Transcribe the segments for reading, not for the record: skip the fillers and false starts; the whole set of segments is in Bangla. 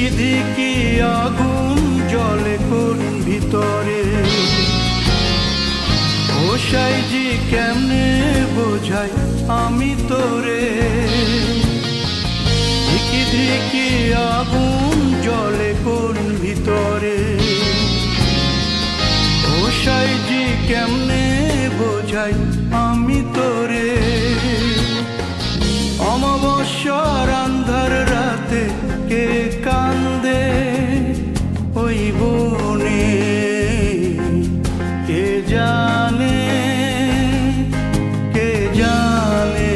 ধিকি ধিকি আগুন জ্বলে কোন ভিতরে, ও সাইজি কেমনে বোঝাই আমি তোরে। ধিকি ধিকি আগুন জ্বলে কোন ভিতরে, ও সাইজি কেমনে বোঝাই আমি তোরে। অমাবস্যার আন্ধার রাতে কে কান্দে ওই বনে, কে জানে কে জানে।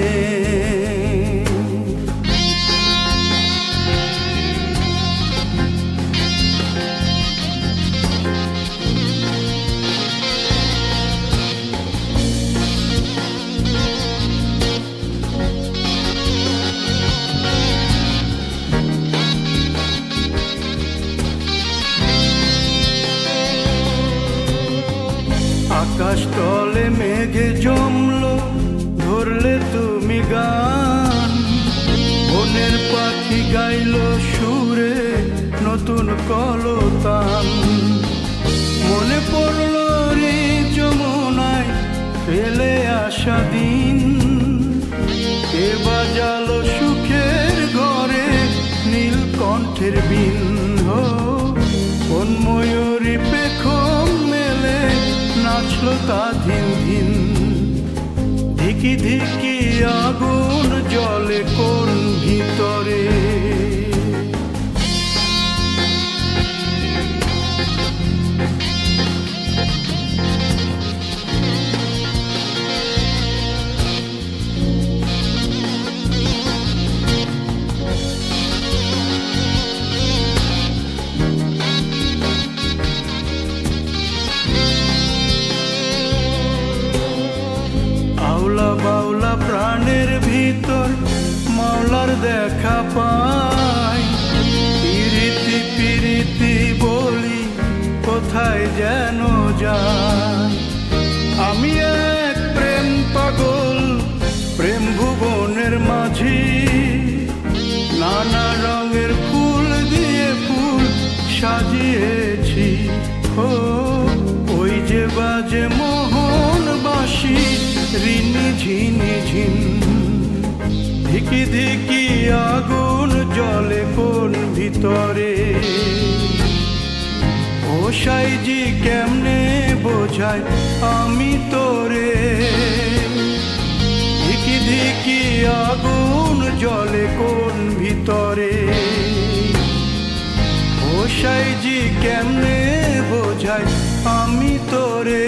আকাশ তলে মেঘে জমলো, ধরলে তুমি গান। বনের পাখি গাইলো সুরে নতুন কলতান। মনে পড়লো রে যমুনায় ফেলে আসা দিন, কে বাজালো সুখের ঘরে নীলকণ্ঠের বিন। কোন ময়ূরী পেখম মেলে নাচলো তা ধিন ধিন। ধিকি ধিকি আগুন জ্বলে কোন ভিতরে, আউলা বাউলা প্রাণের ভিতর মাওলার দেখা পাই। পিরিতি পিরিতি বলি কোথায় যেন যায়। আমি এক প্রেম পাগল প্রেম ভুবনের মাঝি, নানা রঙের ফুল দিয়ে ফুল সাজিয়েছি। ও ওই যে বাজে মোহন বাঁশি রিনি ঝিনি ঝিন। ধিকি ধিকি আগুন জ্বলে কোন ভিতরে, ও সাইজি কেমনে বোঝাই আমি তোরে। ধিকি ধিকি আগুন জ্বলে কোন ভিতরে, ও সাইজি কেমনে বোঝাই আমি তোরে।